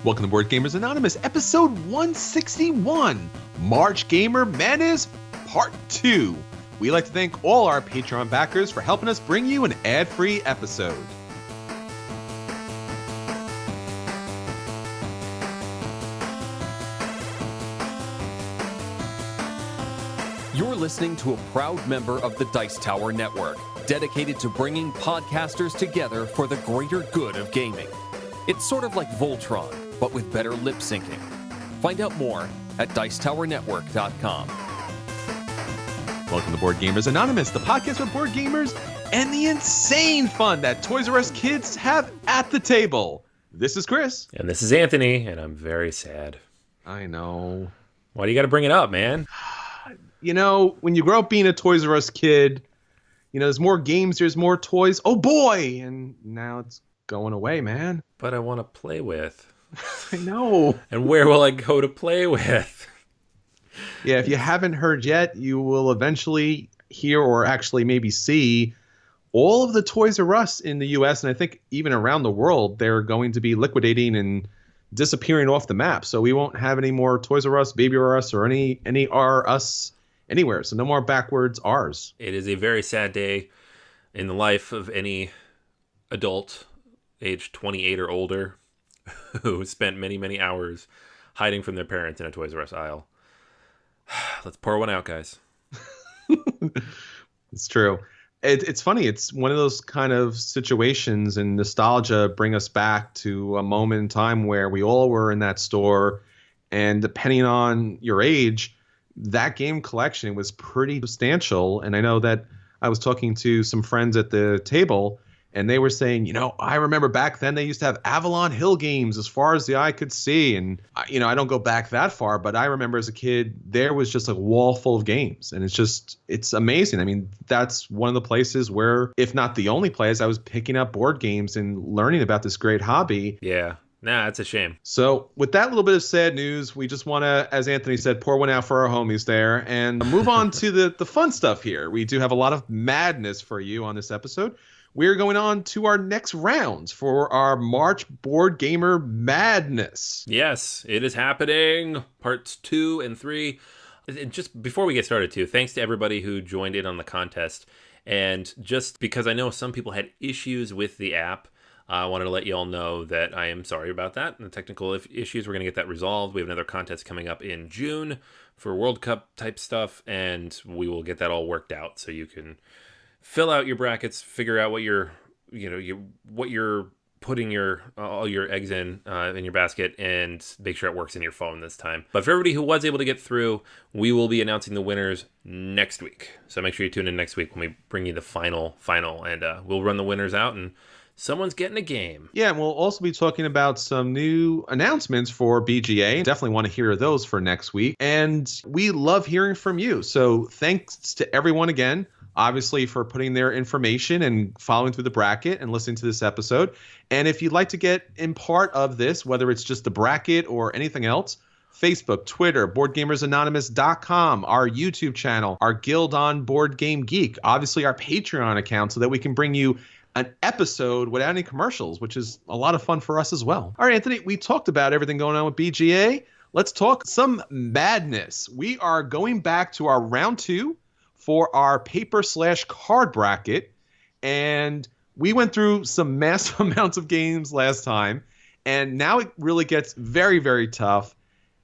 Welcome to Board Gamers Anonymous, episode 161, March Gamer Madness, Part 2. We'd like to thank all our Patreon backers for helping us bring you an ad-free episode. You're listening to a proud member of the Dice Tower Network, dedicated to bringing podcasters together for the greater good of gaming. It's sort of like Voltron, but with better lip syncing. Find out more at dicetowernetwork.com. Welcome to Board Gamers Anonymous, the podcast for board gamers and the insane fun that Toys R Us kids have at the table. This is Chris. And this is Anthony, and I'm very sad. I know. Why do you got to bring it up, man? You know, when you grow up being a Toys R Us kid, you know, there's more games, there's more toys. Oh boy! And now it's going away, man. But I want to play with. I know. And where will I go to play with? Yeah, if you haven't heard yet, you will eventually hear or actually maybe see all of the Toys R Us in the U.S. and I think even around the world, they're going to be liquidating and disappearing off the map. So we won't have any more Toys R Us, Baby R Us, or any R Us anywhere. So no more backwards R's. It is a very sad day in the life of any adult age 28 or older who spent many, many hours hiding from their parents in a Toys R Us aisle. Let's pour one out, guys. It's true. It's funny. It's one of those kind of situations, and nostalgia bring us back to a moment in time where we all were in that store, and depending on your age, that game collection was pretty substantial. And I know that I was talking to some friends at the table, and they were saying, you know, I remember back then they used to have Avalon Hill games as far as the eye could see. And, you know, I don't go back that far, but I remember as a kid, there was just a wall full of games. And it's amazing. I mean, that's one of the places where, if not the only place, I was picking up board games and learning about this great hobby. Yeah. Nah, it's a shame. So with that little bit of sad news, we just want to, as Anthony said, pour one out for our homies there and move on to the fun stuff here. We do have a lot of madness for you on this episode. We're going on to our next rounds for our March Board Gamer Madness. Yes, it is happening. Parts 2 and 3. And just before we get started, too, thanks to everybody who joined in on the contest. And just because I know some people had issues with the app, I wanted to let you all know that I am sorry about that. And the technical issues, we're going to get that resolved. We have another contest coming up in June for World Cup type stuff, and we will get that all worked out so you can fill out your brackets, figure out what you're putting all your eggs in your basket, and make sure it works in your phone this time. But for everybody who was able to get through, we will be announcing the winners next week. So make sure you tune in next week when we bring you the final, and we'll run the winners out, and someone's getting a game. Yeah, and we'll also be talking about some new announcements for BGA. Definitely want to hear those for next week. And we love hearing from you. So thanks to everyone again, obviously, for putting their information and following through the bracket and listening to this episode. And if you'd like to get in part of this, whether it's just the bracket or anything else, Facebook, Twitter, BoardGamersAnonymous.com, our YouTube channel, our Guild on Board Game Geek, obviously our Patreon account, so that we can bring you an episode without any commercials, which is a lot of fun for us as well. All right, Anthony, we talked about everything going on with BGA. Let's talk some madness. We are going back to our round 2 for our paper/card bracket, and we went through some massive amounts of games last time, and now it really gets very, very tough.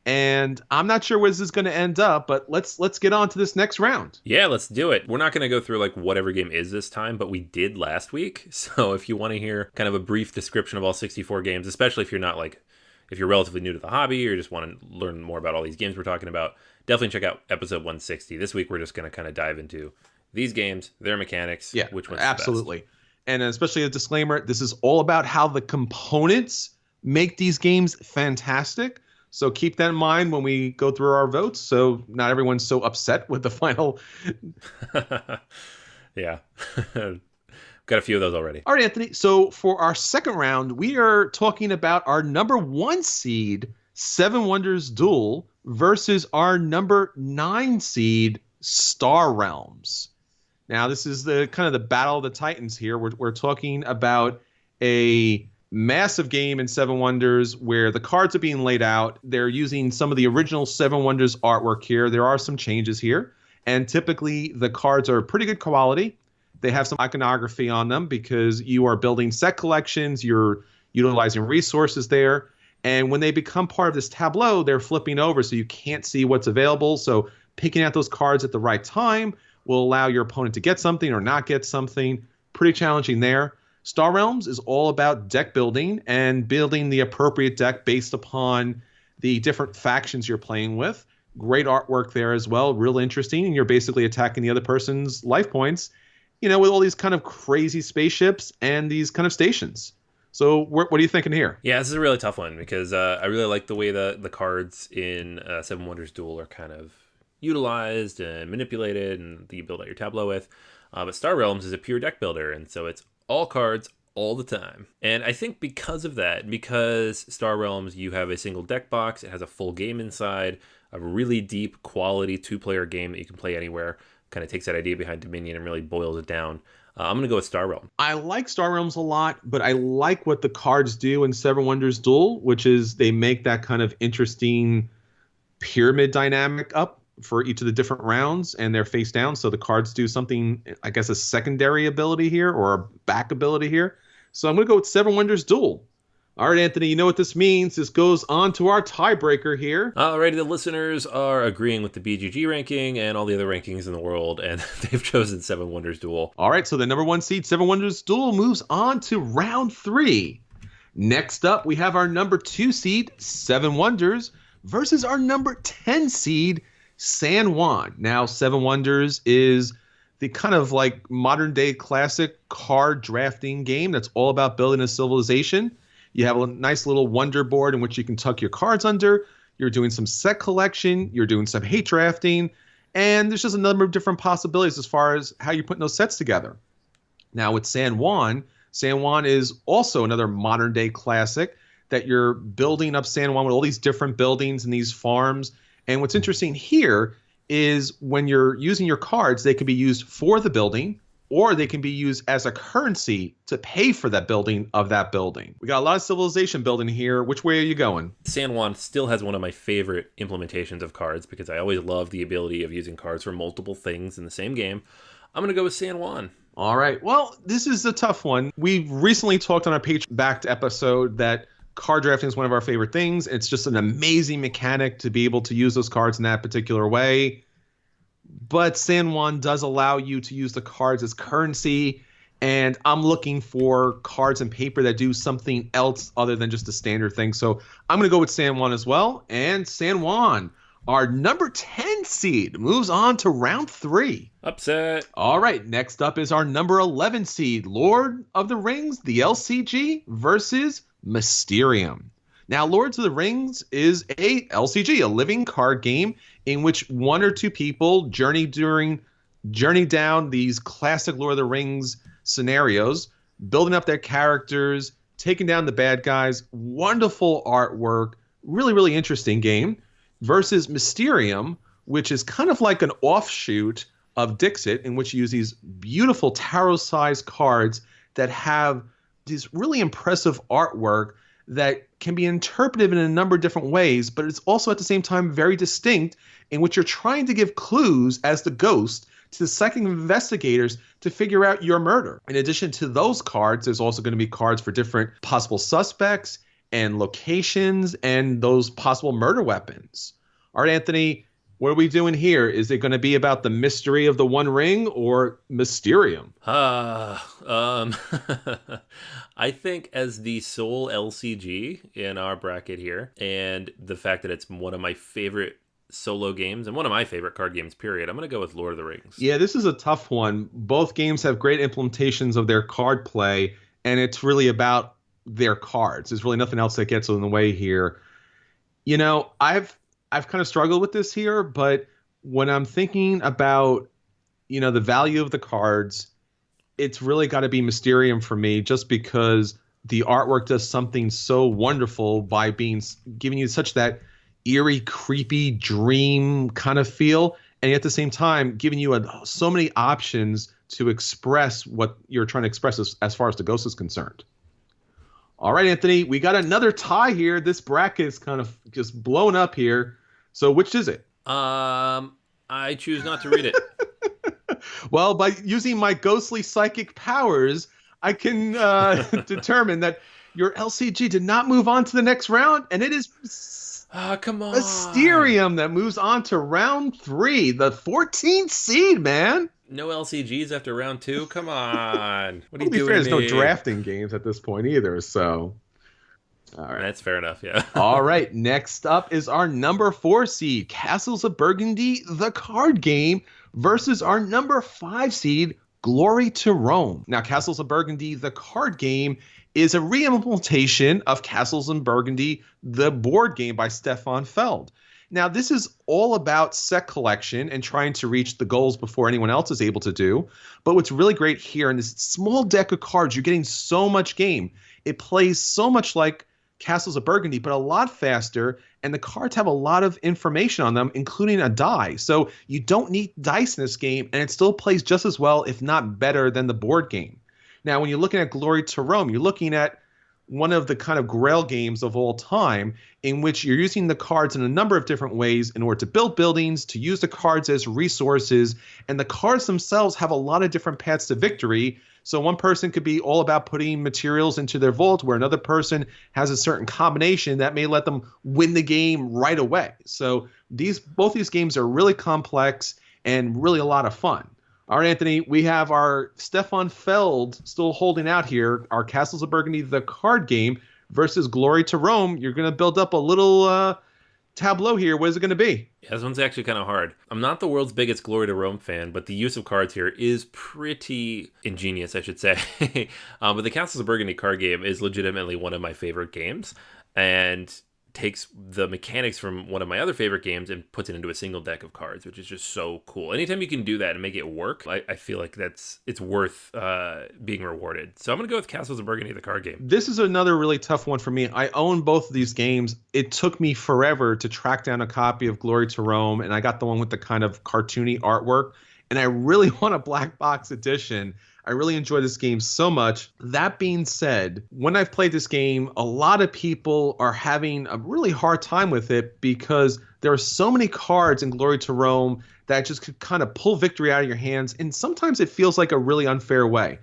And I'm not sure where this is going to end up, but let's get on to this next round. Yeah, let's do it. We're not going to go through like whatever game is this time, but we did last week. So if you want to hear kind of a brief description of all 64 games, especially if you're relatively new to the hobby or just want to learn more about all these games we're talking about, definitely check out episode 160. This week we're just going to kind of dive into these games, their mechanics, which one's absolutely the best. And especially a disclaimer, this is all about how the components make these games fantastic. So keep that in mind when we go through our votes, so not everyone's so upset with the final. Yeah. Got a few of those already. All right, Anthony. So for our second round, we are talking about our number 1 seed, Seven Wonders Duel, versus our number 9 seed, Star Realms. Now, this is the kind of the battle of the Titans here. We're talking about a massive game in Seven Wonders where the cards are being laid out. They're using some of the original Seven Wonders artwork here. There are some changes here. And typically the cards are pretty good quality. They have some iconography on them because you are building set collections. You're utilizing resources there. And when they become part of this tableau, they're flipping over so you can't see what's available. So picking out those cards at the right time will allow your opponent to get something or not get something. Pretty challenging there. Star Realms is all about deck building and building the appropriate deck based upon the different factions you're playing with. Great artwork there as well, real interesting, and you're basically attacking the other person's life points, with all these kind of crazy spaceships and these kind of stations. So what are you thinking here? Yeah, this is a really tough one because I really like the way the cards in Seven Wonders Duel are kind of utilized and manipulated and that you build out your tableau with. But Star Realms is a pure deck builder, and so it's all cards all the time. And I think because of that, because Star Realms, you have a single deck box, it has a full game inside, a really deep quality 2-player game that you can play anywhere, kind of takes that idea behind Dominion and really boils it down. I'm going to go with Star Realm. I like Star Realms a lot, but I like what the cards do in Seven Wonders Duel, which is they make that kind of interesting pyramid dynamic up for each of the different rounds, and they're face down. So the cards do something, I guess, a secondary ability here or a back ability here. So I'm going to go with Seven Wonders Duel. All right, Anthony, you know what this means. This goes on to our tiebreaker here. Alrighty, the listeners are agreeing with the BGG ranking and all the other rankings in the world, and they've chosen Seven Wonders Duel. All right, so the number 1 seed, Seven Wonders Duel, moves on to round 3. Next up, we have our number 2 seed, Seven Wonders, versus our number 10 seed, San Juan. Now, Seven Wonders is the kind of like modern day classic card drafting game that's all about building a civilization. You have a nice little wonder board in which you can tuck your cards under. You're doing some set collection. You're doing some hate drafting. And there's just a number of different possibilities as far as how you're putting those sets together. Now with San Juan is also another modern day classic that you're building up San Juan with all these different buildings and these farms. And what's interesting here is when you're using your cards, they can be used for the building, or they can be used as a currency to pay for that building of that building. We got a lot of civilization building here. Which way are you going? San Juan still has one of my favorite implementations of cards because I always love the ability of using cards for multiple things in the same game. I'm going to go with San Juan. All right. Well, this is a tough one. We recently talked on our Patreon-backed episode that card drafting is one of our favorite things. It's just an amazing mechanic to be able to use those cards in that particular way. But San Juan does allow you to use the cards as currency, and I'm looking for cards and paper that do something else other than just a standard thing. So I'm going to go with San Juan as well. And San Juan, our number 10 seed, moves on to round 3. Upset. All right, next up is our number 11 seed, Lord of the Rings, the LCG, versus Mysterium. Now, Lords of the Rings is a LCG, a living card game in which one or two people journey down these classic Lord of the Rings scenarios, building up their characters, taking down the bad guys. Wonderful artwork, really, really interesting game. Versus Mysterium, which is kind of like an offshoot of Dixit, in which you use these beautiful tarot-sized cards that have these really impressive artwork that can be interpreted in a number of different ways, but it's also at the same time very distinct, in which you're trying to give clues as the ghost to the psychic investigators to figure out your murder. In addition to those cards, there's also going to be cards for different possible suspects and locations and those possible murder weapons. All right, Anthony, what are we doing here? Is it going to be about the mystery of the One Ring or Mysterium? I think as the sole LCG in our bracket here, and the fact that it's one of my favorite solo games and one of my favorite card games, period, I'm going to go with Lord of the Rings. Yeah, this is a tough one. Both games have great implementations of their card play, and it's really about their cards. There's really nothing else that gets in the way here. You know, I've kind of struggled with this here, but when I'm thinking about, the value of the cards, it's really got to be Mysterium for me, just because the artwork does something so wonderful by giving you such that eerie, creepy dream kind of feel, and at the same time giving you so many options to express what you're trying to express as far as the ghost is concerned. All right, Anthony, we got another tie here. This bracket is kind of just blown up here. So which is it? I choose not to read it. Well, by using my ghostly psychic powers, I can determine that your LCG did not move on to the next round, and it is Come on. Mysterium that moves on to round 3, the 14th seed, man. No LCGs after round 2? Come on. What are you To be doing fair, to there's no me? drafting games at this point either, so... All right. That's fair enough, yeah. All right, next up is our number 4 seed, Castles of Burgundy, the card game, versus our number 5 seed, Glory to Rome. Now, Castles of Burgundy, the card game, is a re-implementation of Castles of Burgundy, the board game by Stefan Feld. Now, this is all about set collection and trying to reach the goals before anyone else is able to do. But what's really great here in this small deck of cards, you're getting so much game. It plays so much like Castles of Burgundy, but a lot faster, and the cards have a lot of information on them, including a die. So you don't need dice in this game, and it still plays just as well, if not better, than the board game. Now, when you're looking at Glory to Rome, you're looking at one of the kind of grail games of all time, in which you're using the cards in a number of different ways in order to build buildings, to use the cards as resources, and the cards themselves have a lot of different paths to victory. So one person could be all about putting materials into their vault, where another person has a certain combination that may let them win the game right away. So both these games are really complex and really a lot of fun. All right, Anthony, we have our Stefan Feld still holding out here, our Castles of Burgundy, the card game, versus Glory to Rome. You're going to build up a little tableau here. What is it going to be? Yeah, this one's actually kind of hard. I'm not the world's biggest Glory to Rome fan, but the use of cards here is pretty ingenious, I should say. But the Castles of Burgundy card game is legitimately one of my favorite games, and takes the mechanics from one of my other favorite games and puts it into a single deck of cards, which is just so cool. Anytime you can do that and make it work, I feel like it's worth being rewarded. So I'm going to go with Castles of Burgundy, the card game. This is another really tough one for me. I own both of these games. It took me forever to track down a copy of Glory to Rome, and I got the one with the kind of cartoony artwork, and I really want a black box edition. I really enjoy this game so much. That being said, when I've played this game, a lot of people are having a really hard time with it because there are so many cards in Glory to Rome that just could kind of pull victory out of your hands, and sometimes it feels like a really unfair way.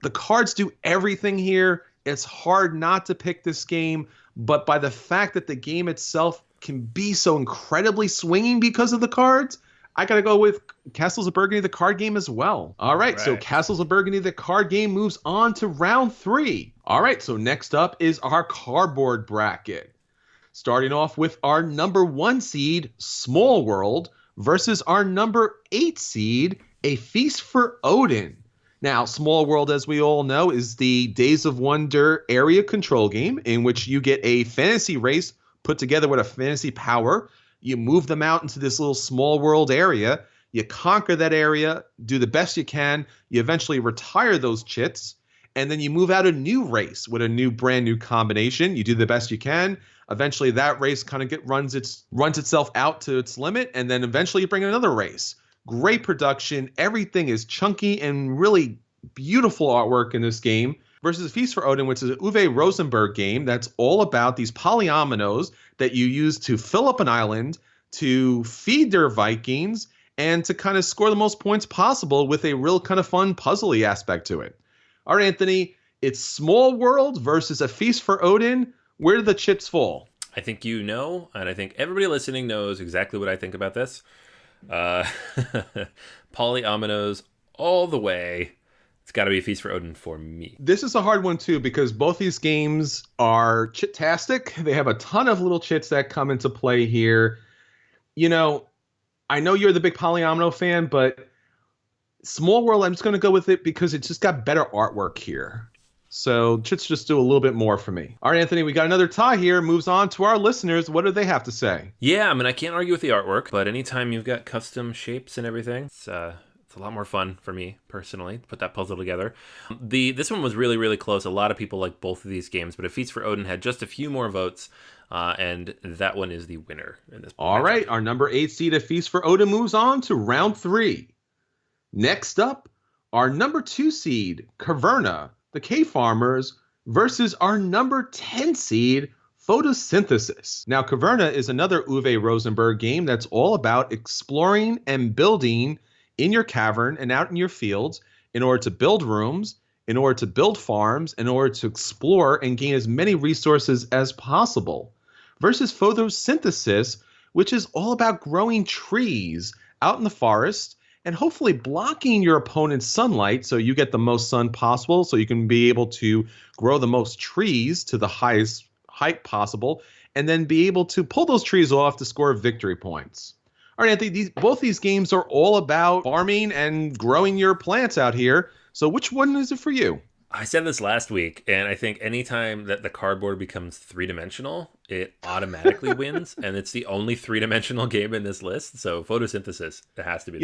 The cards do everything here. It's hard not to pick this game, but by the fact that the game itself can be so incredibly swinging because of the cards, I got to go with Castles of Burgundy, the card game as well. All right, so Castles of Burgundy, the card game moves on to round 3. All right, so next up is our cardboard bracket. Starting off with our number 1 seed, Small World, versus our number 8 seed, A Feast for Odin. Now, Small World, as we all know, is the Days of Wonder area control game in which you get a fantasy race put together with a fantasy power. You move them out into this little small world area. You conquer that area, do the best you can. You eventually retire those chits, and then you move out a new race with a brand new combination. You do the best you can. Eventually, that race kind of runs itself out to its limit, and then eventually you bring in another race. Great production. Everything is chunky and really beautiful artwork in this game. Versus Feast for Odin, which is an Uwe Rosenberg game that's all about these polyominoes that you use to fill up an island, to feed their Vikings, and to kind of score the most points possible with a real kind of fun puzzly aspect to it. All right, Anthony, it's Small World versus A Feast for Odin. Where do the chips fall? I think you know, and I think everybody listening knows exactly what I think about this. Polyominoes all the way. It's got to be A Feast for Odin for me. This is a hard one, too, because both these games are chit-tastic. They have a ton of little chits that come into play here. You know, I know you're the big Polyomino fan, but Small World, I'm just going to go with it because it's just got better artwork here. So chits just do a little bit more for me. All right, Anthony, we got another tie here. Moves on to our listeners. What do they have to say? Yeah, I mean, I can't argue with the artwork, but anytime you've got custom shapes and everything, it's a lot more fun for me, personally, to put that puzzle together. This one was really, really close. A lot of people like both of these games, but A Feast for Odin had just a few more votes, and that one is the winner in this. All right, our number 8 seed, A Feast for Odin, moves on to round 3. Next up, our number 2 seed, Caverna, the Cave Farmers, versus our number 10 seed, Photosynthesis. Now, Caverna is another Uwe Rosenberg game that's all about exploring and building in your cavern and out in your fields in order to build rooms, in order to build farms, in order to explore and gain as many resources as possible. Versus Photosynthesis, which is all about growing trees out in the forest and hopefully blocking your opponent's sunlight so you get the most sun possible, so you can be able to grow the most trees to the highest height possible, and then be able to pull those trees off to score victory points. All right, Anthony, both these games are all about farming and growing your plants out here. So which one is it for you? I said this last week, and I think anytime that the cardboard becomes three-dimensional, it automatically wins, and it's the only three-dimensional game in this list, so Photosynthesis, it has to be.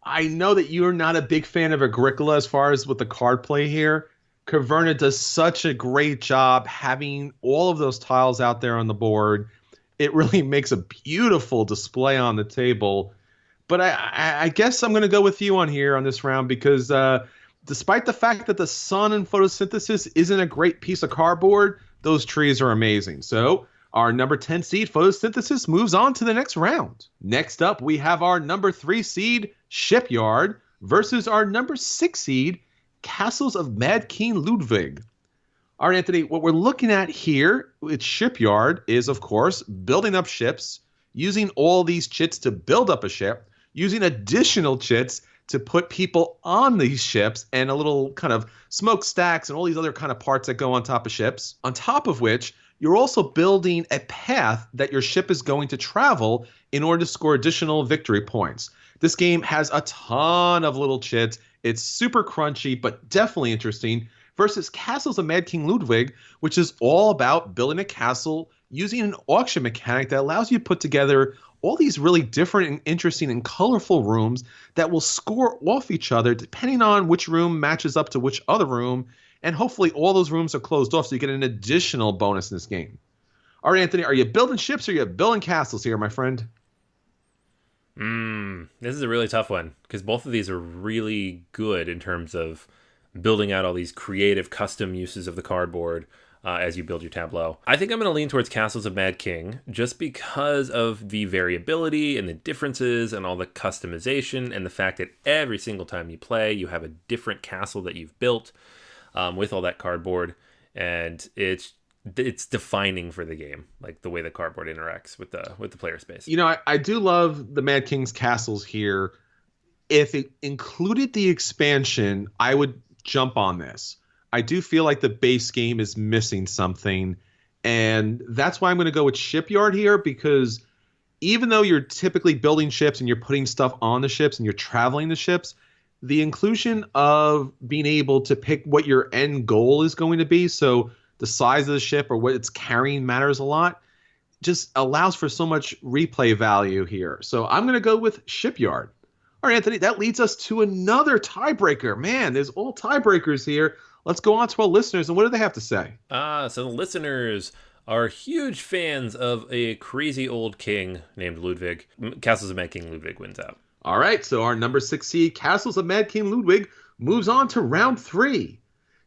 I know that you're not a big fan of Agricola as far as with the card play here. Caverna does such a great job having all of those tiles out there on the board. It really makes a beautiful display on the table. But I guess I'm going to go with you on here on this round because despite the fact that the sun in Photosynthesis isn't a great piece of cardboard, those trees are amazing. So our number 10 seed, Photosynthesis, moves on to the next round. Next up, we have our number 3 seed, Shipyard, versus our number 6 seed, Castles of Mad King Ludwig. All right, Anthony, what we're looking at here with Shipyard is, of course, building up ships, using all these chits to build up a ship, using additional chits to put people on these ships, and a little kind of smokestacks and all these other kind of parts that go on top of ships, on top of which you're also building a path that your ship is going to travel in order to score additional victory points. This game has a ton of little chits. It's super crunchy, but definitely interesting, versus Castles of Mad King Ludwig, which is all about building a castle using an auction mechanic that allows you to put together all these really different and interesting and colorful rooms that will score off each other depending on which room matches up to which other room, and hopefully all those rooms are closed off so you get an additional bonus in this game. All right, Anthony, are you building ships or are you building castles here, my friend? This is a really tough one because both of these are really good in terms of building out all these creative custom uses of the cardboard as you build your tableau. I think I'm going to lean towards Castles of Mad King just because of the variability and the differences and all the customization and the fact that every single time you play, you have a different castle that you've built with all that cardboard, and it's defining for the game, like the way the cardboard interacts with the player space. I do love the Mad King's castles here. If it included the expansion, I would jump on this. I do feel like the base game is missing something, and that's why I'm going to go with Shipyard here, because even though you're typically building ships and you're putting stuff on the ships and you're traveling the ships, the inclusion of being able to pick what your end goal is going to be, so the size of the ship or what it's carrying matters a lot, just allows for so much replay value here. So I'm going to go with Shipyard. All right, Anthony, that leads us to another tiebreaker. Man, there's all tiebreakers here. Let's go on to our listeners, and what do they have to say? So the listeners are huge fans of a crazy old king named Ludwig. Castles of Mad King Ludwig wins out. All right, so our number 6 seed, Castles of Mad King Ludwig, moves on to round 3.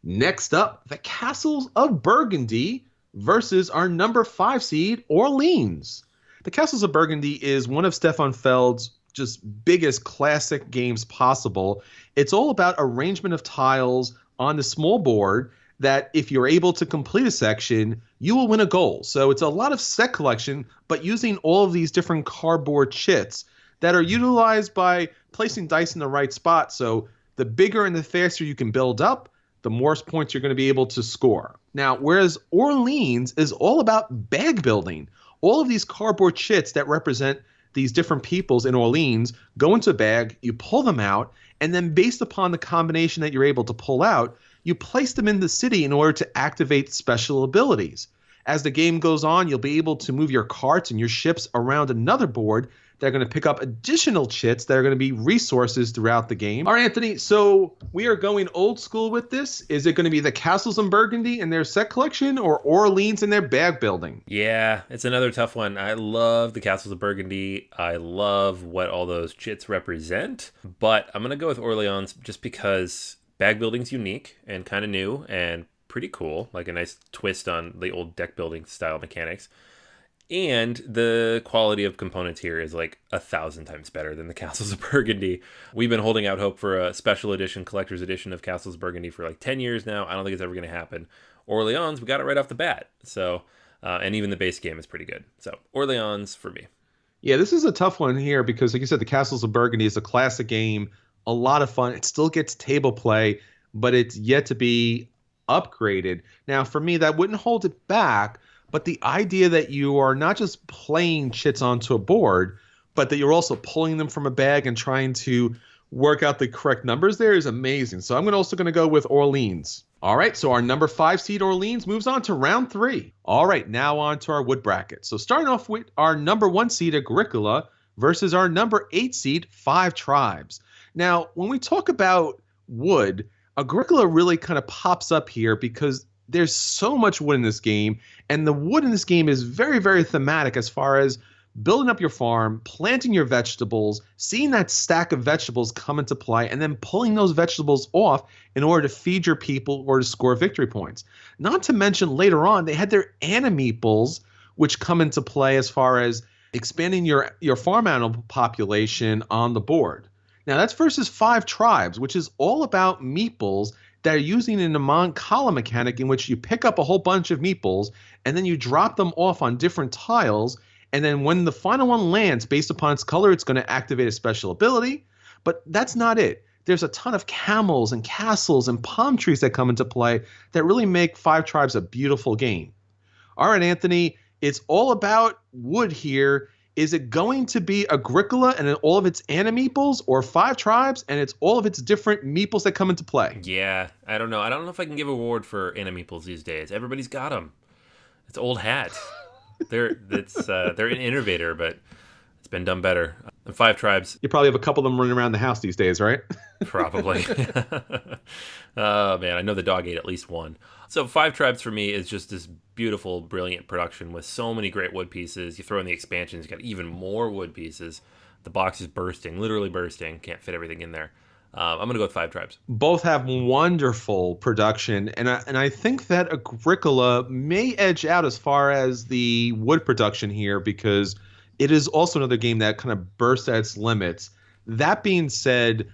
Next up, the Castles of Burgundy versus our number 5 seed, Orleans. The Castles of Burgundy is one of Stefan Feld's just biggest classic games possible. It's all about arrangement of tiles on the small board that if you're able to complete a section, you will win a goal. So it's a lot of set collection, but using all of these different cardboard chits that are utilized by placing dice in the right spot. So the bigger and the faster you can build up, the more points you're going to be able to score. Now, whereas Orleans is all about bag building, all of these cardboard chits that represent these different peoples in Orleans go into a bag, you pull them out, and then based upon the combination that you're able to pull out, you place them in the city in order to activate special abilities. As the game goes on, you'll be able to move your carts and your ships around another board that are going to pick up additional chits that are going to be resources throughout the game. All right, Anthony, so we are going old school with this. Is it going to be the Castles in Burgundy and their set collection, or Orleans and their bag building? Yeah, it's another tough one. I love the Castles of Burgundy. I love what all those chits represent, but I'm going to go with Orleans just because bag building's unique and kind of new, and pretty cool, like a nice twist on the old deck building style mechanics. And the quality of components here is like 1,000 times better than the Castles of Burgundy. We've been holding out hope for a special edition, collector's edition of Castles of Burgundy for like 10 years now. I don't think it's ever going to happen. Orleans, we got it right off the bat. So, and even the base game is pretty good. So, Orleans for me. Yeah, this is a tough one here because, like you said, the Castles of Burgundy is a classic game, a lot of fun. It still gets table play, but it's yet to be upgraded. Now, for me, that wouldn't hold it back. But the idea that you are not just playing chits onto a board, but that you're also pulling them from a bag and trying to work out the correct numbers there is amazing. So I'm also going to go with Orleans. All right, so our number 5 seed Orleans moves on to round 3. All right, now on to our wood bracket. So starting off with our number 1 seed Agricola versus our number 8 seed Five Tribes. Now, when we talk about wood, Agricola really kind of pops up here because there's so much wood in this game, and the wood in this game is very, very thematic as far as building up your farm, planting your vegetables, seeing that stack of vegetables come into play, and then pulling those vegetables off in order to feed your people or to score victory points. Not to mention later on, they had their animeeples, which come into play as far as expanding your farm animal population on the board. Now that's versus Five Tribes, which is all about meeples that are using an amount column mechanic in which you pick up a whole bunch of meeples and then you drop them off on different tiles. And then when the final one lands, based upon its color, it's going to activate a special ability. But that's not it. There's a ton of camels and castles and palm trees that come into play that really make Five Tribes a beautiful game. All right, Anthony, it's all about wood here. Is it going to be Agricola and all of its animeeples, or Five Tribes and it's all of its different meeples that come into play? Yeah, I don't know. I don't know if I can give a award for animeeples these days. Everybody's got them. It's old hat. They're an innovator, but it's been done better. And Five Tribes. You probably have a couple of them running around the house these days, right? Probably. Oh, man, I know the dog ate at least one. So Five Tribes for me is just this beautiful, brilliant production with so many great wood pieces. You throw in the expansions, you got even more wood pieces. The box is bursting, literally bursting. Can't fit everything in there. I'm going to go with Five Tribes. Both have wonderful production, and I think that Agricola may edge out as far as the wood production here because it is also another game that kind of bursts at its limits. That being said,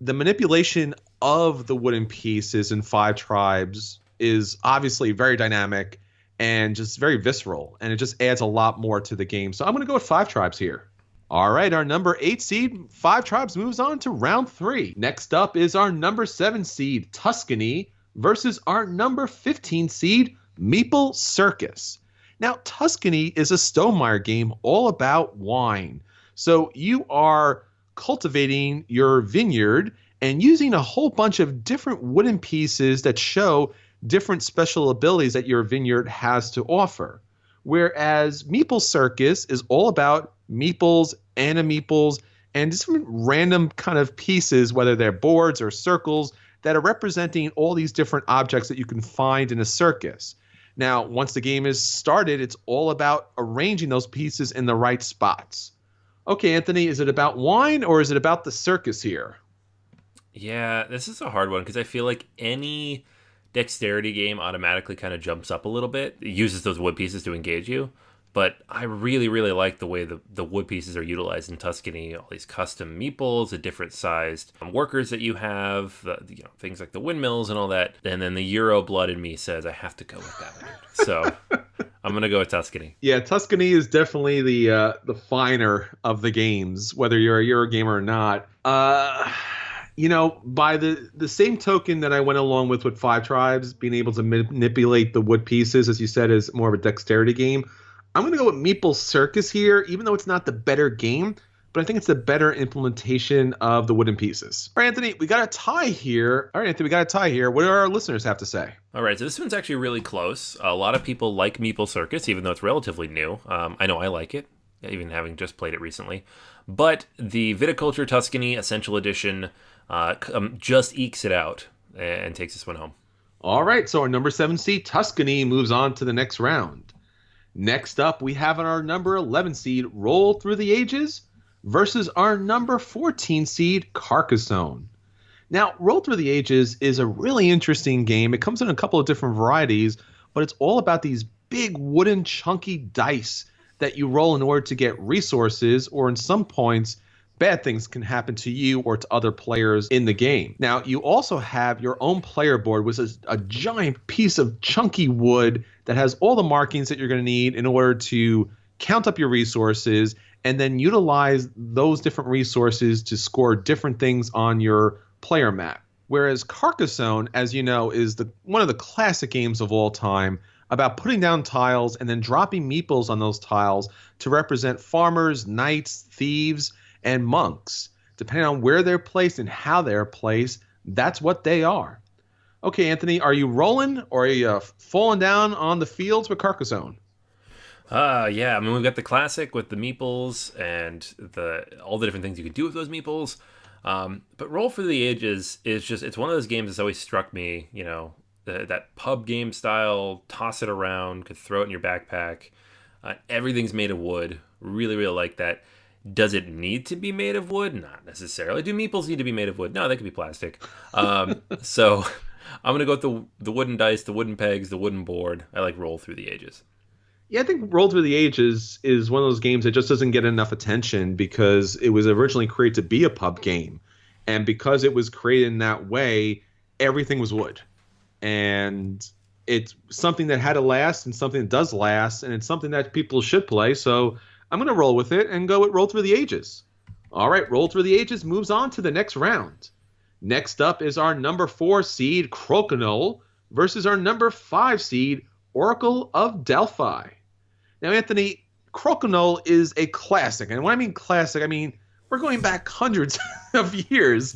the manipulation of the wooden pieces in Five Tribes is obviously very dynamic and just very visceral, and it just adds a lot more to the game. So I'm going to go with Five Tribes here. All right, our number 8 seed, Five Tribes, moves on to round 3. Next up is our number 7 seed, Tuscany, versus our number 15 seed, Meeple Circus. Now, Tuscany is a Stonemaier game all about wine. So you are cultivating your vineyard and using a whole bunch of different wooden pieces that show different special abilities that your vineyard has to offer. Whereas Meeple Circus is all about meeples, animeeples, and different random kind of pieces, whether they're boards or circles, that are representing all these different objects that you can find in a circus. Now, once the game is started, it's all about arranging those pieces in the right spots. Okay, Anthony, is it about wine or is it about the circus here? Yeah, this is a hard one because I feel like any dexterity game automatically kind of jumps up a little bit. It uses those wood pieces to engage you. But I really, really like the way the wood pieces are utilized in Tuscany. All these custom meeples, the different sized workers that you have, things like the windmills and all that. And then the Euro blood in me says I have to go with that one. So I'm going to go with Tuscany. Yeah, Tuscany is definitely the finer of the games, whether you're a Euro gamer or not. By the same token that I went along with Five Tribes, being able to manipulate the wood pieces, as you said, is more of a dexterity game. I'm going to go with Meeple Circus here, even though it's not the better game, but I think it's the better implementation of the wooden pieces. All right, Anthony, we got a tie here. What do our listeners have to say? All right, so this one's actually really close. A lot of people like Meeple Circus, even though it's relatively new. I know I like it, even having just played it recently. But the Viticulture Tuscany Essential Edition just ekes it out and takes this one home. All right, so our number 7 seed, Tuscany, moves on to the next round. Next up, we have our number 11 seed, Roll Through the Ages, versus our number 14 seed, Carcassonne. Now, Roll Through the Ages is a really interesting game. It comes in a couple of different varieties, but it's all about these big wooden chunky dice that you roll in order to get resources, or in some points, bad things can happen to you or to other players in the game. Now, you also have your own player board, which is a giant piece of chunky wood that has all the markings that you're going to need in order to count up your resources and then utilize those different resources to score different things on your player map. Whereas Carcassonne, as you know, is one of the classic games of all time about putting down tiles and then dropping meeples on those tiles to represent farmers, knights, thieves, and monks. Depending on where they're placed and how they're placed, that's what they are. Okay, Anthony, are you rolling or are you falling down on the fields with Carcassonne? Yeah, I mean, we've got the classic with the meeples and all the different things you can do with those meeples. But Roll for the Ages it's one of those games that's always struck me, that pub game style, toss it around, could throw it in your backpack. Everything's made of wood. Really, really like that. Does it need to be made of wood? Not necessarily. Do meeples need to be made of wood? No, they can be plastic. So I'm going to go with the wooden dice, the wooden pegs, the wooden board. I like Roll Through the Ages. Yeah, I think Roll Through the Ages is one of those games that just doesn't get enough attention because it was originally created to be a pub game. And because it was created in that way, everything was wood. And it's something that had to last and something that does last, and it's something that people should play. So I'm going to roll with it and go with Roll Through the Ages. All right, Roll Through the Ages moves on to the next round. Next up is our number 4 seed, Crokinole, versus our number 5 seed, Oracle of Delphi. Now, Anthony, Crokinole is a classic. And when I mean classic, I mean we're going back hundreds of years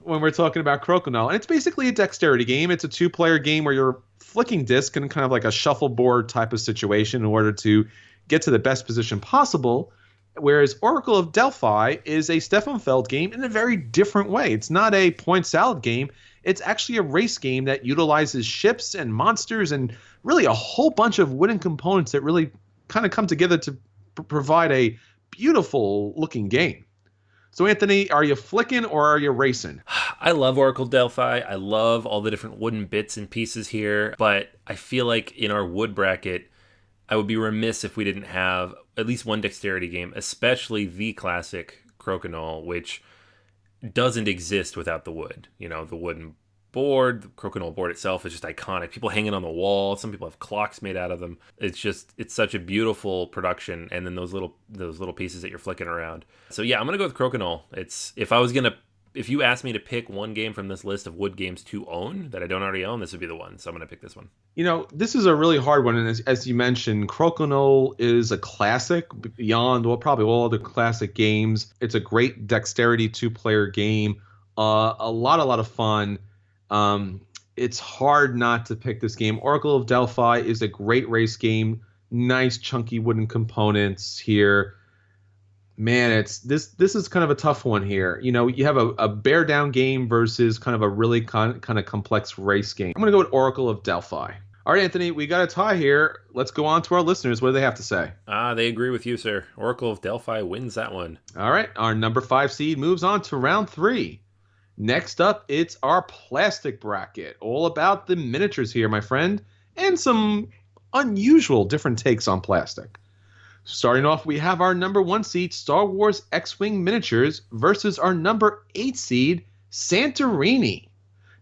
when we're talking about Crokinole. And it's basically a dexterity game. It's a 2-player game where you're flicking disc in kind of like a shuffleboard type of situation in order to get to the best position possible. Whereas Oracle of Delphi is a Steffenfeld game in a very different way. It's not a point salad game. It's actually a race game that utilizes ships and monsters and really a whole bunch of wooden components that really kind of come together to provide a beautiful looking game. So, Anthony, are you flicking or are you racing? I love Oracle Delphi. I love all the different wooden bits and pieces here. But I feel like in our wood bracket, I would be remiss if we didn't have at least one dexterity game, especially the classic Crokinole, which doesn't exist without the wood. The wooden board, the Crokinole board itself is just iconic. People hanging on the wall. Some people have clocks made out of them. It's such a beautiful production. And then those little pieces that you're flicking around. So yeah, I'm gonna go with Crokinole. If you asked me to pick one game from this list of wood games to own that I don't already own, this would be the one. So I'm gonna pick this one. This is a really hard one, and as you mentioned, Crokinole is a classic beyond probably all other classic games. It's a great dexterity 2-player game. A lot of fun. It's hard not to pick this game. Oracle of Delphi is a great race game. Nice chunky wooden components here. Man, this is kind of a tough one here. You have a bear down game versus kind of a really kind of complex race game. I'm going to go with Oracle of Delphi. All right, Anthony, we got a tie here. Let's go on to our listeners. What do they have to say? They agree with you, sir. Oracle of Delphi wins that one. All right, our number 5 seed moves on to round 3. Next up, it's our plastic bracket. All about the miniatures here, my friend, and some unusual different takes on plastic. Starting off, we have our number 1 seed, Star Wars X-Wing Miniatures, versus our number 8 seed, Santorini.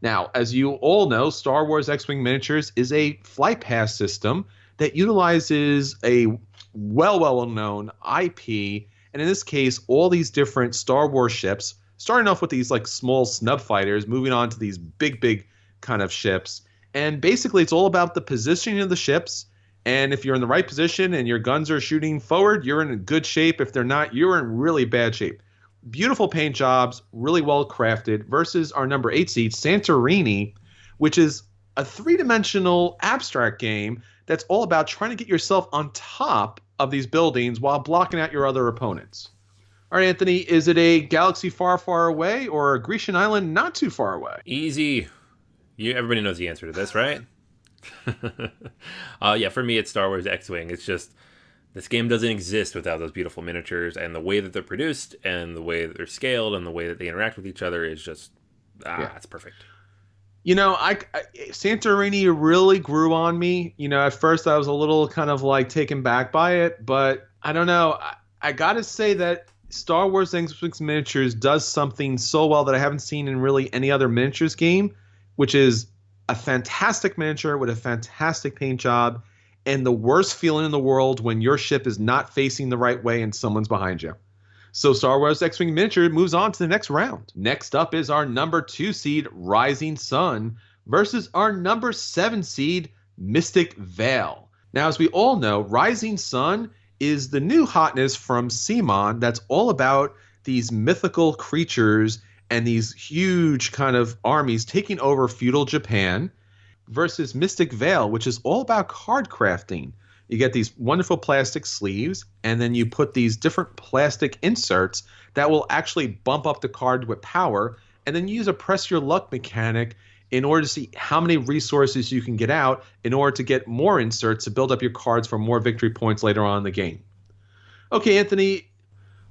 Now, as you all know, Star Wars X-Wing Miniatures is a flight pass system that utilizes a well-known IP, and in this case, all these different Star Wars ships, starting off with these like small snub fighters, moving on to these big kind of ships. And basically, it's all about the positioning of the ships. And if you're in the right position and your guns are shooting forward, you're in good shape. If they're not, you're in really bad shape. Beautiful paint jobs, really well crafted, versus our number 8 seed, Santorini, which is a 3-dimensional abstract game that's all about trying to get yourself on top of these buildings while blocking out your other opponents. All right, Anthony, is it a galaxy far, far away or a Grecian island not too far away? Easy. Everybody knows the answer to this, right? Yeah, for me, it's Star Wars X-Wing. It's just, this game doesn't exist without those beautiful miniatures, and the way that they're produced and the way that they're scaled and the way that they interact with each other is just That's perfect. Santorini really grew on me. At first I was a little kind of like taken back by it, but I don't know. I gotta say that Star Wars X-Wing Miniatures does something so well that I haven't seen in really any other miniatures game, which is a fantastic miniature with a fantastic paint job and the worst feeling in the world when your ship is not facing the right way and someone's behind you. So Star Wars X-Wing Miniature moves on to the next round. Next up is our number 2 seed, Rising Sun, versus our number 7 seed, Mystic Veil. Now, as we all know, Rising Sun is the new hotness from CMON that's all about these mythical creatures and these huge kind of armies taking over feudal Japan, versus Mystic Veil, which is all about card crafting. You get these wonderful plastic sleeves, and then you put these different plastic inserts that will actually bump up the card with power, and then you use a press your luck mechanic in order to see how many resources you can get out in order to get more inserts to build up your cards for more victory points later on in the game. Okay, Anthony.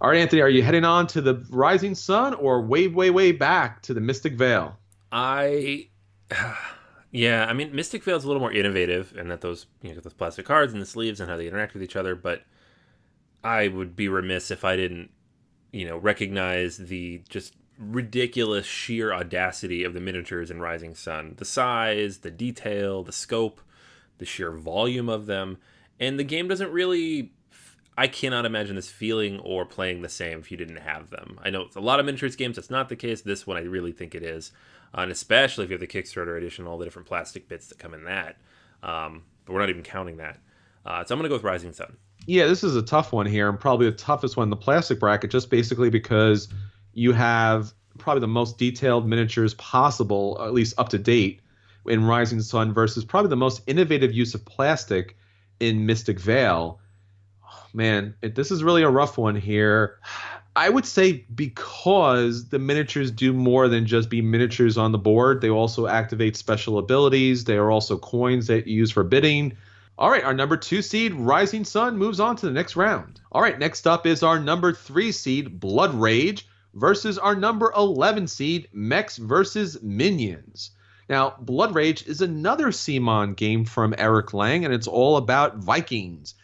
All right, Anthony, are you heading on to the Rising Sun or way back to the Mystic Veil? Yeah, I mean, Mystic Veil's a little more innovative in that those plastic cards and the sleeves and how they interact with each other, but I would be remiss if I didn't, recognize the just ridiculous sheer audacity of the miniatures in Rising Sun. The size, the detail, the scope, the sheer volume of them, and the game doesn't really... I cannot imagine this feeling or playing the same if you didn't have them. I know it's a lot of miniatures games, that's not the case. This one I really think it is. And especially if you have the Kickstarter edition, all the different plastic bits that come in that. But we're not even counting that. So I'm going to go with Rising Sun. Yeah, this is a tough one here, and probably the toughest one in the plastic bracket, just basically because you have probably the most detailed miniatures possible, at least up to date, in Rising Sun versus probably the most innovative use of plastic in Mystic Veil. Oh, man, this is really a rough one here. I would say because the miniatures do more than just be miniatures on the board. They also activate special abilities. They are also coins that you use for bidding. All right, our number 2 seed, Rising Sun, moves on to the next round. All right, next up is our number 3 seed, Blood Rage, versus our number 11 seed, Mechs versus Minions. Now, Blood Rage is another CMON game from Eric Lang, and it's all about Vikings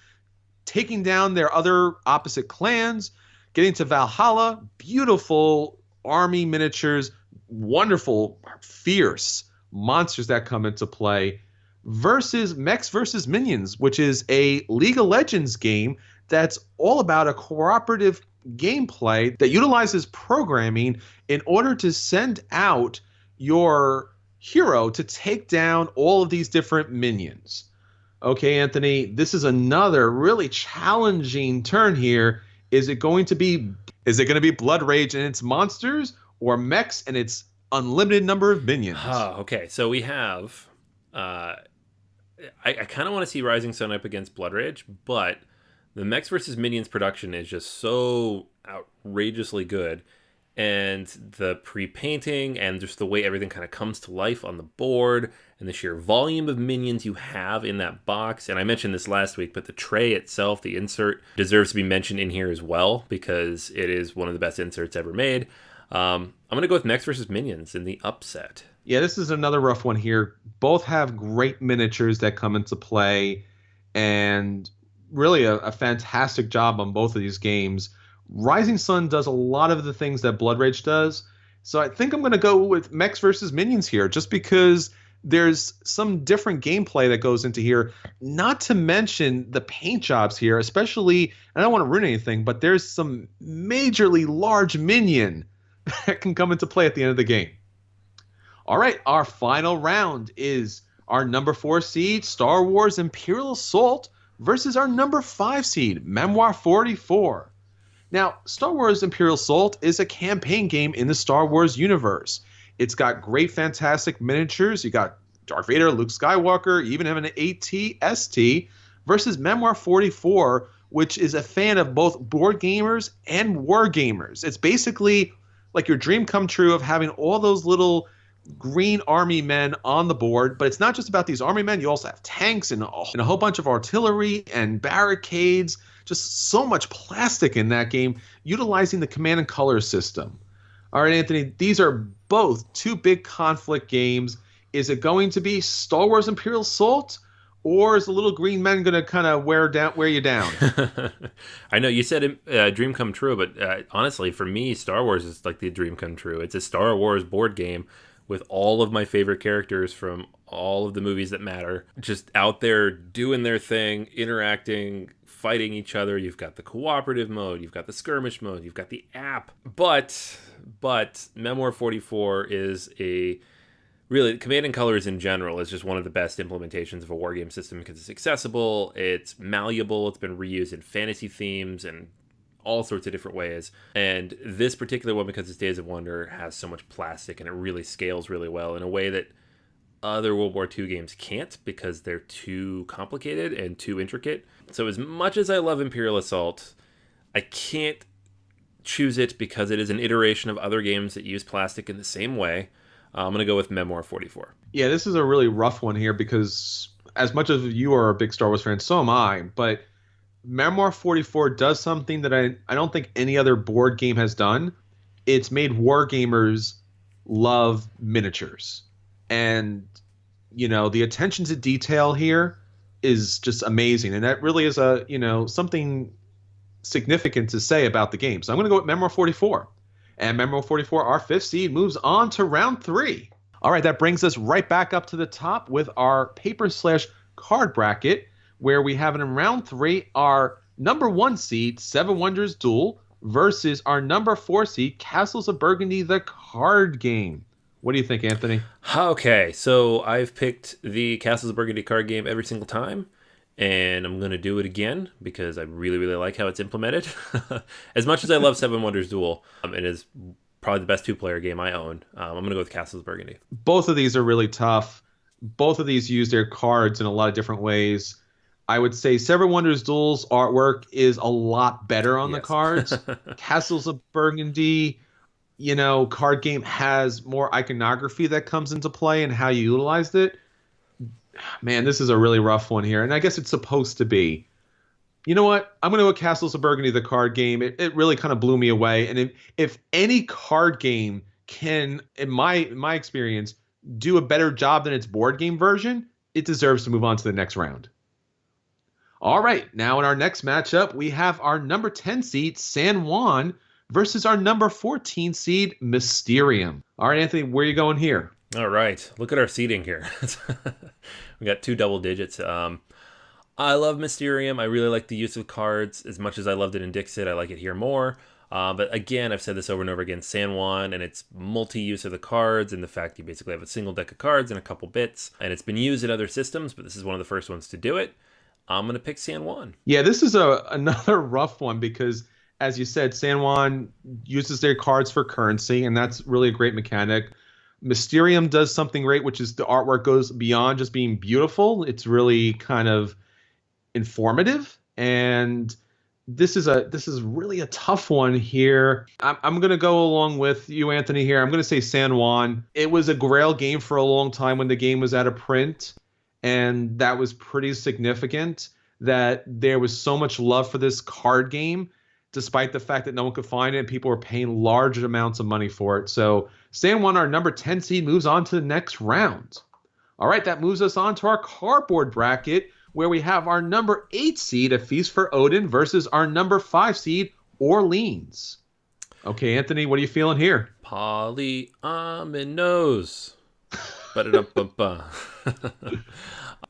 taking down their other opposite clans, getting to Valhalla, beautiful army miniatures, wonderful, fierce monsters that come into play, versus Mechs versus Minions, which is a League of Legends game that's all about a cooperative gameplay that utilizes programming in order to send out your hero to take down all of these different minions. Okay, Anthony, this is another really challenging turn here. Is it going to be Blood Rage and its monsters, or Mechs and its unlimited number of minions? Oh, okay. So we have I kind of want to see Rising Sun up against Blood Rage, but the Mechs versus Minions production is just so outrageously good. And the pre-painting and just the way everything kind of comes to life on the board and the sheer volume of minions you have in that box. And I mentioned this last week, but the tray itself, the insert, deserves to be mentioned in here as well because it is one of the best inserts ever made. I'm going to go with Mechs versus Minions in the upset. Yeah, this is another rough one here. Both have great miniatures that come into play and really a fantastic job on both of these games. Rising Sun does a lot of the things that Blood Rage does. So I think I'm going to go with Mechs versus Minions here just because there's some different gameplay that goes into here. Not to mention the paint jobs here, especially, I don't want to ruin anything, but there's some majorly large minion that can come into play at the end of the game. All right, our final round is our number 4 seed, Star Wars Imperial Assault, versus our number 5 seed, Memoir 44. Now, Star Wars Imperial Assault is a campaign game in the Star Wars universe. It's got great, fantastic miniatures. You got Darth Vader, Luke Skywalker, even have an AT-ST, versus Memoir 44, which is a fan of both board gamers and war gamers. It's basically like your dream come true of having all those little green army men on the board, but it's not just about these army men. You also have tanks and a whole bunch of artillery and barricades. Just so much plastic in that game, utilizing the command and color system. All right, Anthony, these are both two big conflict games. Is it going to be Star Wars Imperial Assault, or is the little green men going to kind of wear you down? I know you said dream come true, but honestly, for me, Star Wars is like the dream come true. It's a Star Wars board game with all of my favorite characters from all of the movies that matter, just out there doing their thing, interacting, fighting each other. You've got the cooperative mode, you've got the skirmish mode, you've got the app. But Memoir 44 is really, Command and Colors in general is just one of the best implementations of a wargame system because it's accessible, it's malleable, it's been reused in fantasy themes and all sorts of different ways. And this particular one, because it's Days of Wonder, has so much plastic and it really scales really well in a way that other World War II games can't because they're too complicated and too intricate. So as much as I love Imperial Assault, I can't choose it because it is an iteration of other games that use plastic in the same way. I'm going to go with Memoir 44. Yeah, this is a really rough one here because as much as you are a big Star Wars fan, so am I. But Memoir 44 does something that I don't think any other board game has done. It's made wargamers love miniatures. And, the attention to detail here is just amazing. And that really is something significant to say about the game. So I'm going to go with Memoir 44. And Memoir 44, our 5th seed, moves on to round 3. All right, that brings us right back up to the top with our paper/card bracket, where we have in round 3 our number 1 seed, Seven Wonders Duel, versus our number 4 seed, Castles of Burgundy, the card game. What do you think, Anthony? Okay, so I've picked the Castles of Burgundy card game every single time, and I'm going to do it again because I really, really like how it's implemented. As much as I love Seven Wonders Duel, it is probably the best 2-player game I own. I'm going to go with Castles of Burgundy. Both of these are really tough. Both of these use their cards in a lot of different ways. I would say Seven Wonders Duel's artwork is a lot better on the cards. Castles of Burgundy, card game has more iconography that comes into play and how you utilized it. Man, this is a really rough one here, and I guess it's supposed to be. You know what? I'm going to go with Castles of Burgundy, the card game. It really kind of blew me away, and if any card game can, in my experience, do a better job than its board game version, it deserves to move on to the next round. All right, now in our next matchup, we have our number 10 seed, San Juan, versus our number 14 seed, Mysterium. All right, Anthony, where are you going here? All right, look at our seating here. We got 2 double digits. I love Mysterium. I really like the use of cards. As much as I loved it in Dixit, I like it here more. But again, I've said this over and over again, San Juan and its multi-use of the cards and the fact you basically have a single deck of cards and a couple bits. And it's been used in other systems, but this is one of the first ones to do it. I'm going to pick San Juan. Yeah, this is another rough one because, as you said, San Juan uses their cards for currency, and that's really a great mechanic. Mysterium does something great, which is the artwork goes beyond just being beautiful. It's really kind of informative, and this is really a tough one here. I'm going to go along with you, Anthony, here. I'm going to say San Juan. It was a Grail game for a long time when the game was out of print, and that was pretty significant that there was so much love for this card game, despite the fact that no one could find it and people were paying large amounts of money for it. So San Juan, our number 10 seed, moves on to the next round. All right, that moves us on to our cardboard bracket, where we have our number 8 seed, A Feast for Odin, versus our number 5 seed, Orleans. Okay, Anthony, what are you feeling here? Polyominoes.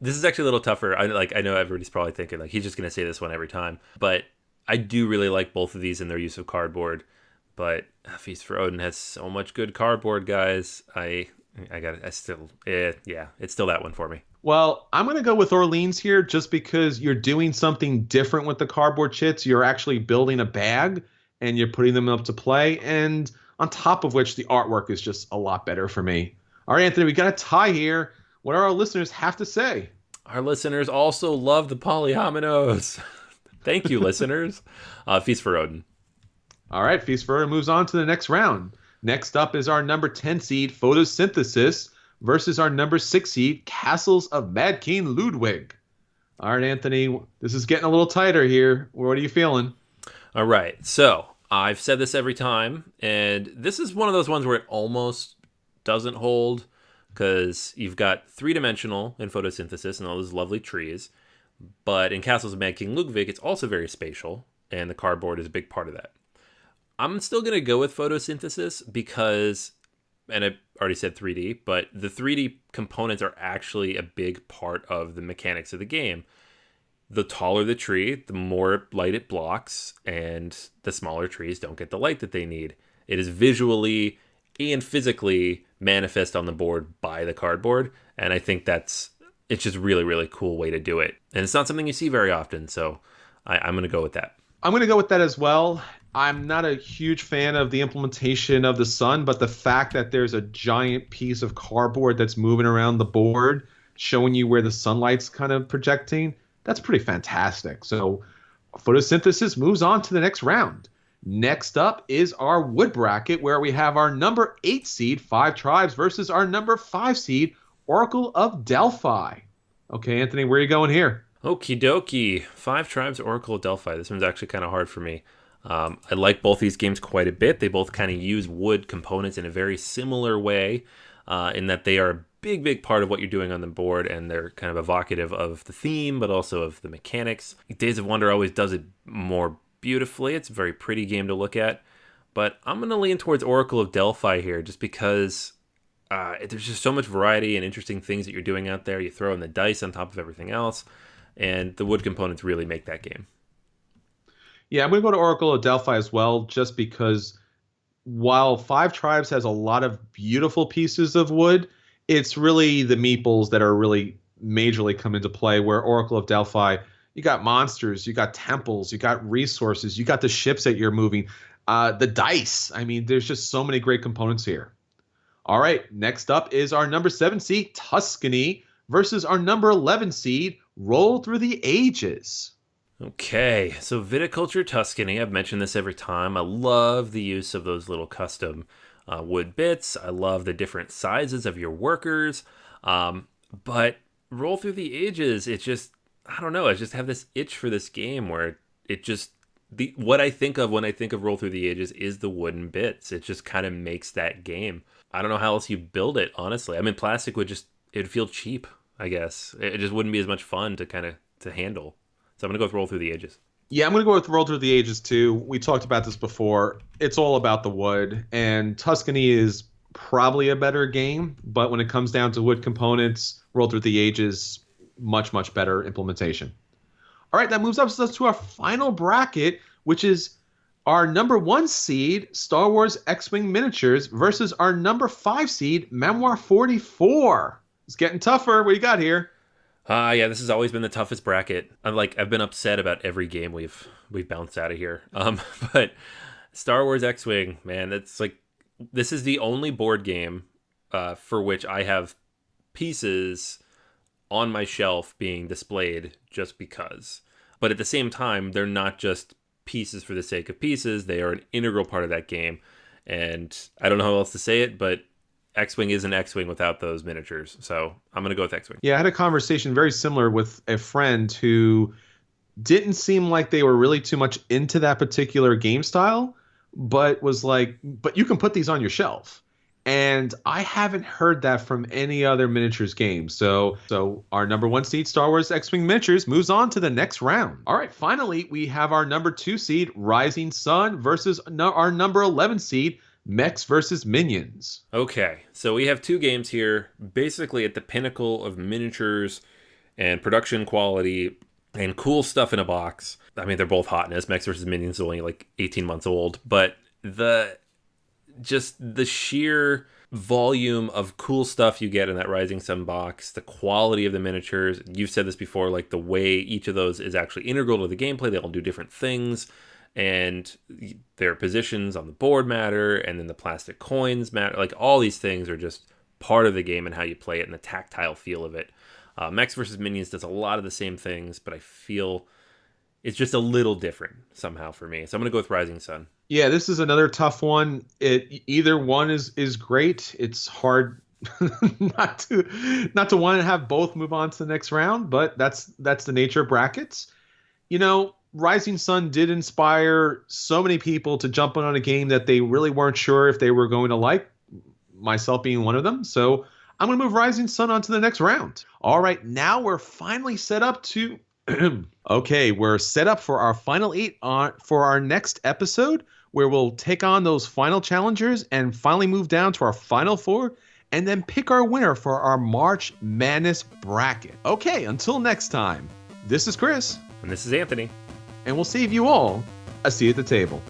This is actually a little tougher. I know everybody's probably thinking he's just going to say this one every time, but I do really like both of these in their use of cardboard. But Feast for Odin has so much good cardboard, guys. It's still that one for me. Well, I'm going to go with Orleans here just because you're doing something different with the cardboard chits. You're actually building a bag and you're putting them up to play. And on top of which, the artwork is just a lot better for me. All right, Anthony, we got a tie here. What do our listeners have to say? Our listeners also love the polyominoes. Thank you, listeners. Feast for Odin. All right, Feast for Odin moves on to the next round. Next up is our number 10 seed, Photosynthesis, versus our number 6 seed, Castles of Mad King Ludwig. All right, Anthony, this is getting a little tighter here. What are you feeling? All right, so I've said this every time, and this is one of those ones where it almost doesn't hold because you've got 3-dimensional in photosynthesis and all those lovely trees. But in Castles of Mad King Ludwig, it's also very spatial, and the cardboard is a big part of that. I'm still going to go with photosynthesis because, and I already said 3D, but the 3D components are actually a big part of the mechanics of the game. The taller the tree, the more light it blocks, and the smaller trees don't get the light that they need. It is visually and physically manifest on the board by the cardboard, and I think it's just a really, really cool way to do it. And it's not something you see very often, so I'm going to go with that. I'm going to go with that as well. I'm not a huge fan of the implementation of the sun, but the fact that there's a giant piece of cardboard that's moving around the board, showing you where the sunlight's kind of projecting, that's pretty fantastic. So photosynthesis moves on to the next round. Next up is our wood bracket, where we have our number 8 seed, 5 Tribes, versus our number 5 seed, Oracle of Delphi. Okay, Anthony, where are you going here? Okie dokie. 5 Tribes, Oracle of Delphi. This one's actually kind of hard for me. I like both these games quite a bit. They both kind of use wood components in a very similar way, in that they are a big, big part of what you're doing on the board, and they're kind of evocative of the theme, but also of the mechanics. Days of Wonder always does it more beautifully. It's a very pretty game to look at, but I'm going to lean towards Oracle of Delphi here, just because there's just so much variety and interesting things that you're doing out there. You throw in the dice on top of everything else, and the wood components really make that game. Yeah, I'm going to go to Oracle of Delphi as well, just because while 5 Tribes has a lot of beautiful pieces of wood, it's really the meeples that are really majorly come into play, where Oracle of Delphi, you got monsters, you got temples, you got resources, you got the ships that you're moving, the dice. I mean, there's just so many great components here. All right, next up is our number 7 seed, Tuscany, versus our number 11 seed, Roll Through the Ages. Okay, so Viticulture Tuscany, I've mentioned this every time. I love the use of those little custom wood bits. I love the different sizes of your workers. But Roll Through the Ages, it just, I don't know, I just have this itch for this game where it just, what I think of when I think of Roll Through the Ages is the wooden bits. It just kind of makes that game. I don't know how else you build it, honestly. I mean, plastic it'd feel cheap, I guess. It just wouldn't be as much fun to handle. So I'm going to go with Roll Through the Ages. Yeah, I'm going to go with Roll Through the Ages too. We talked about this before. It's all about the wood, and Tuscany is probably a better game, but when it comes down to wood components, Roll Through the Ages, much, much better implementation. All right, that moves us to our final bracket, which is our number 1 seed, Star Wars X-Wing Miniatures, versus our number 5 seed, Memoir 44. It's getting tougher. What do you got here? Yeah, this has always been the toughest bracket. I've been upset about every game we've bounced out of here. But Star Wars X-Wing, man, this is the only board game for which I have pieces on my shelf being displayed just because. But at the same time, they're not just pieces for the sake of pieces. They are an integral part of that game. And I don't know how else to say it, but X-Wing isn't X-Wing without those miniatures. So I'm going to go with X-Wing. Yeah, I had a conversation very similar with a friend who didn't seem like they were really too much into that particular game style, but was like, but you can put these on your shelf. And I haven't heard that from any other miniatures game. So our number 1 seed, Star Wars X-Wing Miniatures, moves on to the next round. All right, finally, we have our number 2 seed, Rising Sun, versus our number 11 seed, Mechs versus Minions. Okay, so we have 2 games here, basically at the pinnacle of miniatures and production quality and cool stuff in a box. I mean, they're both hotness. Mechs versus Minions is only like 18 months old, but the sheer volume of cool stuff you get in that Rising Sun box, the quality of the miniatures, you've said this before, like the way each of those is actually integral to the gameplay. They all do different things, and their positions on the board matter, and then the plastic coins matter. Like, all these things are just part of the game and how you play it and the tactile feel of it. Mechs vs. Minions does a lot of the same things, but I feel it's just a little different somehow for me. So I'm going to go with Rising Sun. Yeah, this is another tough one. Either one is great. It's hard not to want to have both move on to the next round, but that's the nature of brackets. You know, Rising Sun did inspire so many people to jump on a game that they really weren't sure if they were going to like. myself being one of them. So I'm going to move Rising Sun on to the next round. All right, now we're finally set up to... Okay, we're set up for our final 8 for our next episode, where we'll take on those final challengers and finally move down to our final 4 and then pick our winner for our March Madness bracket. Okay, until next time, this is Chris. And this is Anthony. And we'll save you all a seat at the table.